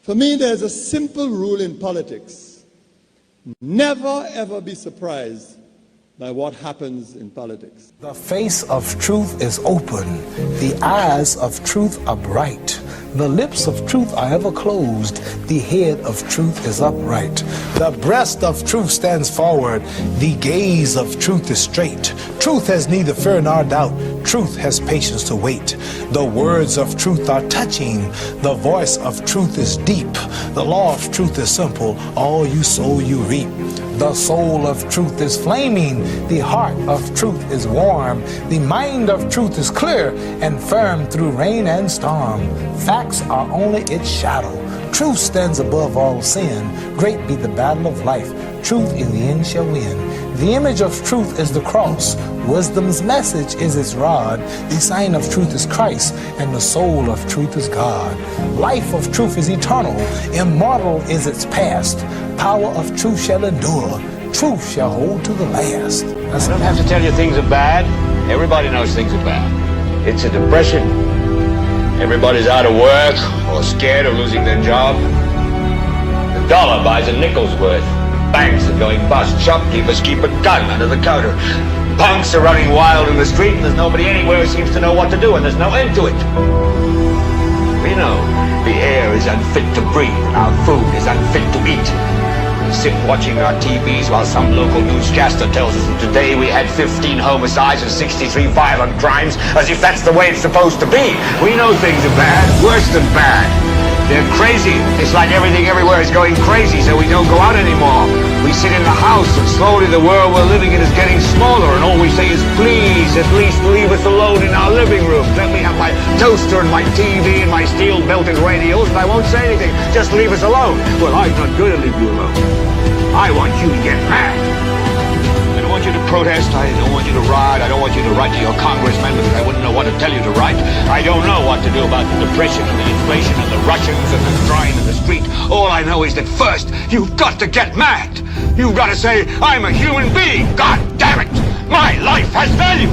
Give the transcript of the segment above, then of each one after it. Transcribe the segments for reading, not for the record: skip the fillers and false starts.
For me, there's a simple rule in politics. Never, ever be surprised by what happens in politics. The face of truth is open. The eyes of truth are bright. The lips of truth are ever closed. The head of truth is upright. The breast of truth stands forward. The gaze of truth is straight. Truth has neither fear nor doubt. Truth has patience to wait. The words of truth are touching. The voice of truth is deep. The law of truth is simple. All you sow, you reap. The soul of truth is flaming. The heart of truth is warm. The mind of truth is clear and firm through rain and storm. Facts are only its shadow. Truth stands above all sin. Great be the battle of life. Truth in the end shall win. The image of truth is the cross. Wisdom's message is its rod. The sign of truth is Christ, and the soul of truth is God. Life of truth is eternal. Immortal is its past. Power of truth shall endure. Truth shall hold to the last. I don't have to tell you things are bad. Everybody knows things are bad. It's a depression. Everybody's out of work or scared of losing their job. The dollar buys a nickel's worth. Banks are going bust. Shopkeepers keep a gun under the counter. Punks are running wild in the street, and there's nobody anywhere who seems to know what to do, and there's no end to it. We know the air is unfit to breathe, and our food is unfit to eat. We sit watching our TVs while some local newscaster tells us that today we had 15 homicides and 63 violent crimes, as if that's the way it's supposed to be. We know things are bad, worse than bad. They're crazy. It's like everything everywhere is going crazy, so we don't go out anymore. We sit in the house, and slowly the world we're living in is getting smaller, and all we say is, please, at least leave us alone in our living room. Let me have my toaster and my TV and my steel-belted radios, and I won't say anything. Just leave us alone. Well, I'm not going to leave you alone. I want you to get mad. I don't want you to protest. I don't want you to riot. I don't want you to write to your congressman because I wouldn't know what to tell you to write. I don't know what to do about the depression and the inflation and the Russians and the crying in the street. All I know is that first, you've got to get mad. You've got to say, I'm a human being. God damn it. My life has value.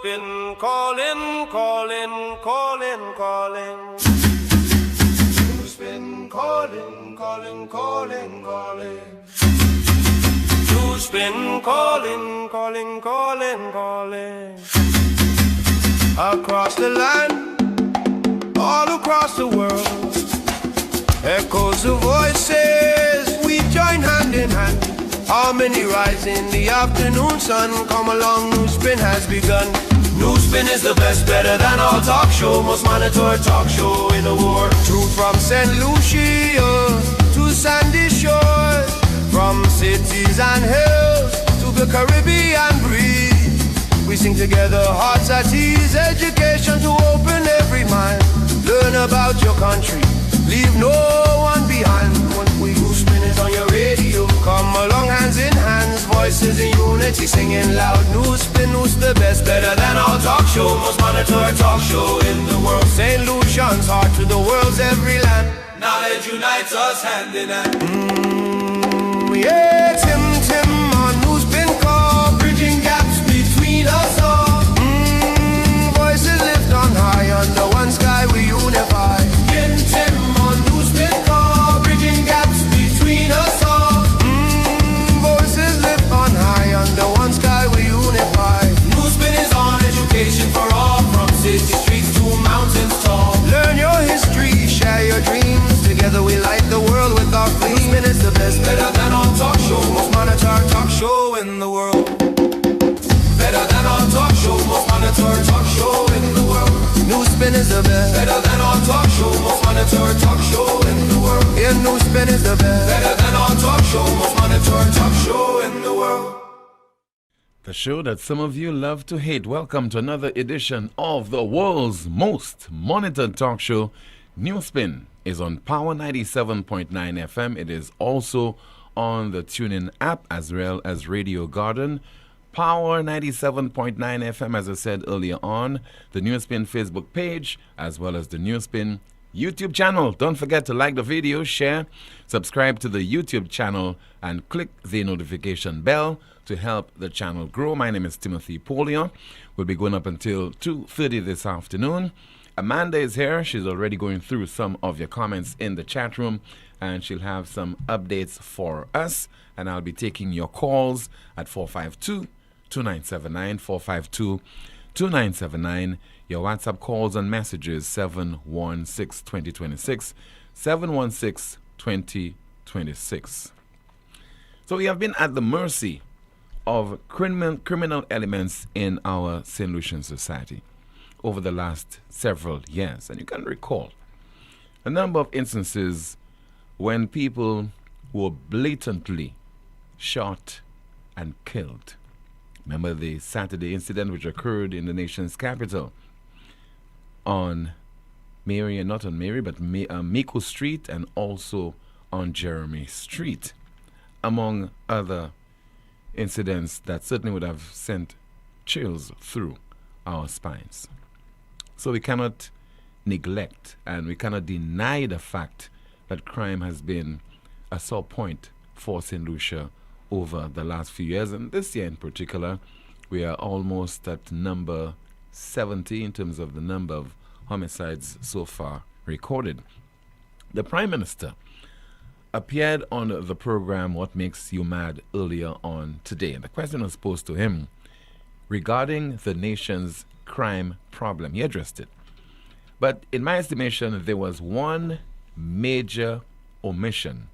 Newspin calling, calling, calling, calling. Newspin calling, calling, calling, calling. Newspin calling, calling, calling, calling. Across the land, all across the world, echoes of voices, we join hand in hand. Harmony rise in the afternoon sun. Come along, Newspin has begun. Newspin is the best, better than all talk show. Most monitored talk show in the world. Truth from St. Lucia to sandy shores, from cities and hills to the Caribbean breeze. We sing together, hearts at ease. Education to open every mind. Learn about your country, leave no one behind. Newspin is on your radio. Come along, hands in hands, voices in unity, singing loud. Newspin, who's the best, better than all talk show. Most monitored talk show in the world. St. Lucian's heart to the world's every land. Knowledge unites us hand in hand. Yeah, Tim on Newspin call, bridging gaps between us all. Voices lift on high, under one sky we unify. Tim on Newspin call, bridging gaps between us all. Voices lift on high, under one sky we unify. Newspin is on education for all, from city streets to mountains tall. Learn your history, share your dreams. Together we light the world with our flame. Newspin is the best, better than all talk show. Most monitored talk show in the world. Better than all talk show. Most monitored talk show in the world. Newspin is the best, better than all talk show. Most monitored talk show in the world. Yeah, Newspin is the best, better than all talk show. Most monitored talk show in the world. The show that some of you love to hate. Welcome to another edition of the world's most monitored talk show. Newspin is on Power 97.9 FM. It is also on the TuneIn app as well as Radio Garden. Power 97.9 FM, as I said earlier on, the Newspin Facebook page, as well as the Newspin YouTube channel. Don't forget to like the video, share, subscribe to the YouTube channel, and click the notification bell to help the channel grow. My name is Timothy Poleon. We'll be going up until 2:30 this afternoon. Amanda is here. She's already going through some of your comments in the chat room, and she'll have some updates for us. And I'll be taking your calls at 452-2979, 452-2979. Your WhatsApp calls and messages 716-2026, 716-2026. So we have been at the mercy of criminal elements in our St. Lucian society over the last several years. And you can recall a number of instances when people were blatantly shot and killed. Remember the Saturday incident which occurred in the nation's capital on Miko Street and also on Jeremy Street, among other incidents that certainly would have sent chills through our spines. So we cannot neglect and we cannot deny the fact that crime has been a sore point for St. Lucia over the last few years, and this year in particular, we are almost at number 70 in terms of the number of homicides so far recorded. The Prime Minister appeared on the program What Makes You Mad earlier on today, and the question was posed to him regarding the nation's crime problem. He addressed it. But in my estimation, there was one major omission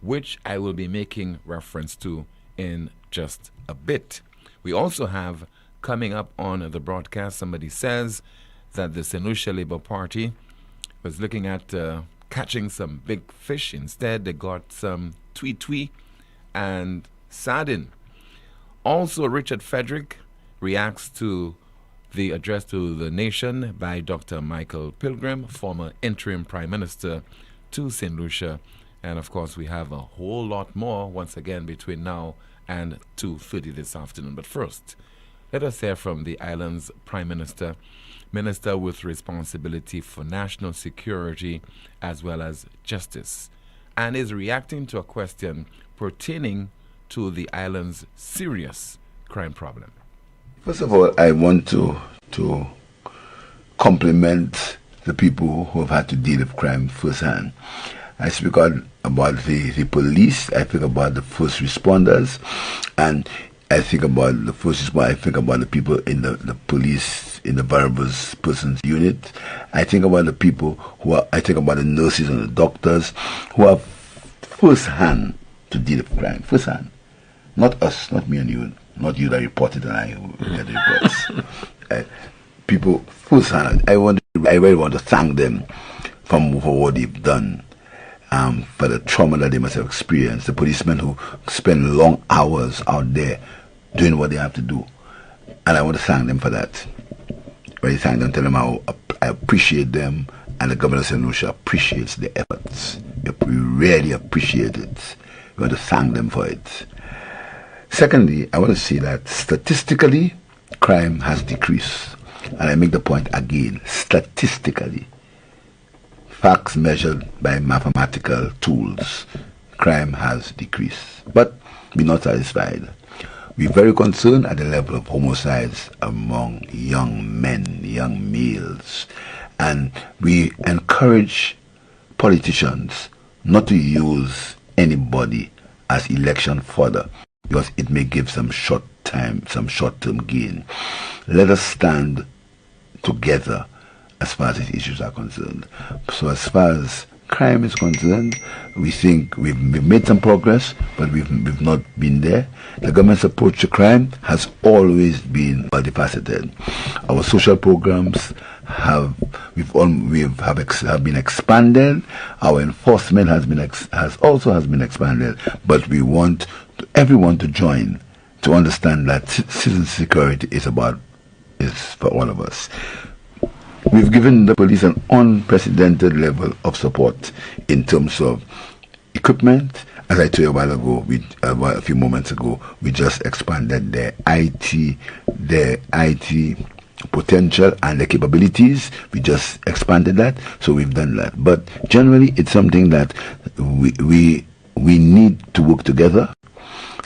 which I will be making reference to in just a bit. We also have coming up on the broadcast, somebody says that the St. Lucia Labour Party was looking at catching some big fish. Instead, they got some twee and sardine. Also, Richard Frederick reacts to the address to the nation by Dr. Michael Pilgrim, former interim Prime Minister to St. Lucia. And of course, we have a whole lot more once again between now and 2:30 this afternoon. But first, let us hear from the island's Prime Minister, Minister with responsibility for national security as well as justice, and is reacting to a question pertaining to the island's serious crime problem. First of all, I want to compliment the people who have had to deal with crime firsthand. I speak about the police, I think about the first responders, and I think about the first responders, I think about the people in the police, in the vulnerable persons unit. I think about the people I think about the nurses and the doctors who have first-hand to deal with crime, first-hand. Not us, not me and you, not you that reported and I who get the reports. People first-hand. I really want to thank them for what they've done. For the trauma that they must have experienced, the policemen who spend long hours out there doing what they have to do, and I want to thank them for that. When I thank them, tell them how I appreciate them, and the government of St. Lucia appreciates their efforts. We really appreciate it. We want to thank them for it. Secondly, I want to say that statistically, crime has decreased, and I make the point again, statistically. Facts measured by mathematical tools, crime has decreased. But we're not satisfied. We're very concerned at the level of homicides among young men, young males. And we encourage politicians not to use anybody as election fodder, because it may give some short-term gain. Let us stand together as far as these issues are concerned. So as far as crime is concerned, we think we've made some progress, but we've not been there. The government's approach to crime has always been multifaceted. Our social programs have been expanded. Our enforcement has been expanded, but we want everyone to join to understand that citizen security is for all of us. We've given the police an unprecedented level of support in terms of equipment. As I told you a few moments ago, we just expanded their IT potential and their capabilities. We just expanded that, so we've done that. But generally, it's something that we need to work together.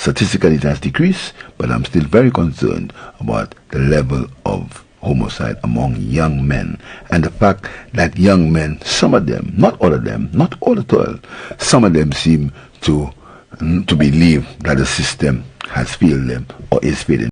Statistically, it has decreased, but I'm still very concerned about the level of homicide among young men, and the fact that young men, some of them, not all of them, not all at all, some of them seem to believe that the system has failed them or is failing